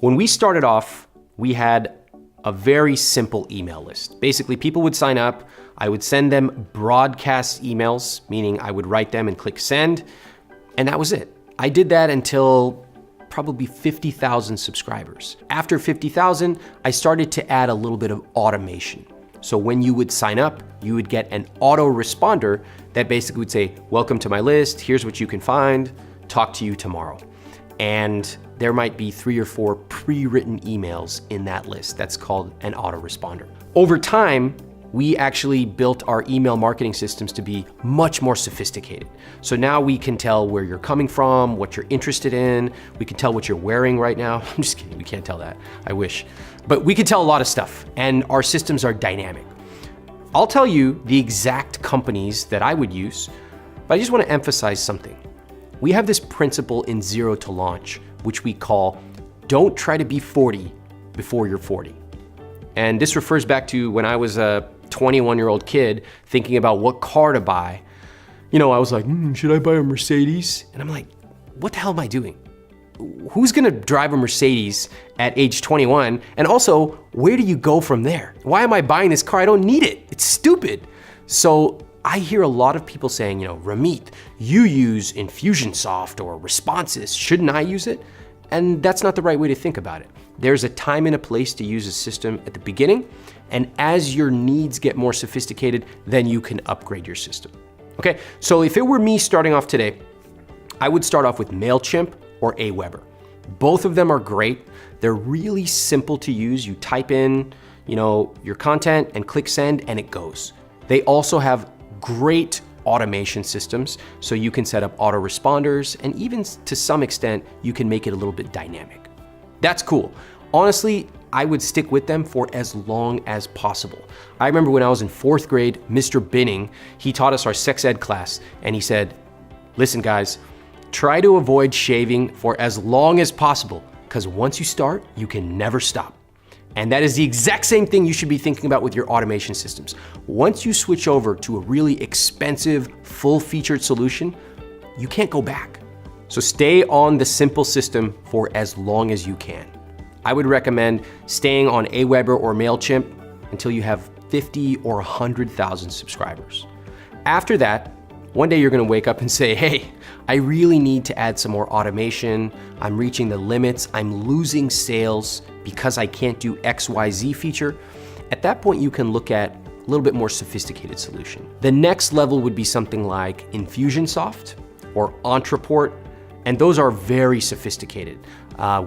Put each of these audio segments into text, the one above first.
When we started off, we had a very simple email list. Basically, people would sign up, I would send them broadcast emails, meaning I would write them and click send, and that was it. I did that until probably 50,000 subscribers. After 50,000, I started to add a little bit of automation. So when you would sign up, you would get an autoresponder that basically would say, welcome to my list, here's what you can find, talk to you tomorrow. And there might be 3 or 4 pre-written emails in that list. That's called an autoresponder. Over time, we actually built our email marketing systems to be much more sophisticated. So now we can tell where you're coming from, what you're interested in. We can tell what you're wearing right now. I'm just kidding, we can't tell that, I wish. But we can tell a lot of stuff, and our systems are dynamic. I'll tell you the exact companies that I would use, but I just want to emphasize something. We have this principle in Zero to Launch, which we call, don't try to be 40 before you're 40. And this refers back to when I was a 21-year-old kid thinking about what car to buy. You know, I was like, should I buy a Mercedes? And I'm like, what the hell am I doing? Who's gonna drive a Mercedes at age 21? And also, where do you go from there? Why am I buying this car? I don't need it. It's stupid. So I hear a lot of people saying, Ramit, you use Infusionsoft or Responses. Shouldn't I use it? And that's not the right way to think about it. There's a time and a place to use a system at the beginning, and as your needs get more sophisticated, then you can upgrade your system. Okay, so if it were me starting off today, I would start off with MailChimp or Aweber. Both of them are great. They're really simple to use. You type in, your content and click send and it goes. They also have great automation systems, so you can set up autoresponders, and even to some extent, you can make it a little bit dynamic. That's cool. Honestly, I would stick with them for as long as possible. I remember when I was in 4th grade, Mr. Binning, he taught us our sex ed class, and he said, listen guys, try to avoid shaving for as long as possible, because once you start, you can never stop. And that is the exact same thing you should be thinking about with your automation systems. Once you switch over to a really expensive, full-featured solution, you can't go back. So stay on the simple system for as long as you can. I would recommend staying on Aweber or MailChimp until you have 50 or 100,000 subscribers. After that, one day you're gonna wake up and say, hey, I really need to add some more automation. I'm reaching the limits. I'm losing sales because I can't do XYZ feature. At that point, you can look at a little bit more sophisticated solution. The next level would be something like Infusionsoft or Entreport, and those are very sophisticated.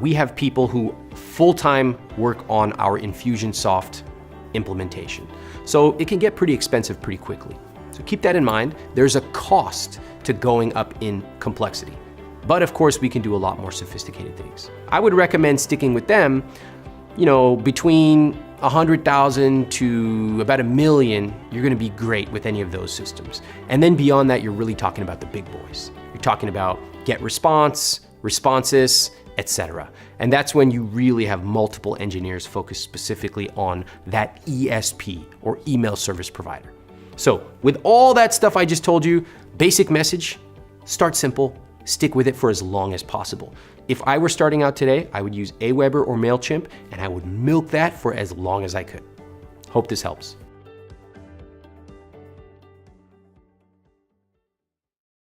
We have people who full-time work on our Infusionsoft implementation. So it can get pretty expensive pretty quickly. So keep that in mind. There's a cost to going up in complexity. But of course, we can do a lot more sophisticated things. I would recommend sticking with them, between 100,000 to about 1 million, you're gonna be great with any of those systems. And then beyond that, you're really talking about the big boys. You're talking about GetResponse, Responses, etc. And that's when you really have multiple engineers focused specifically on that ESP or email service provider. So with all that stuff I just told you, basic message, start simple, stick with it for as long as possible. If I were starting out today, I would use Aweber or MailChimp, and I would milk that for as long as I could. Hope this helps.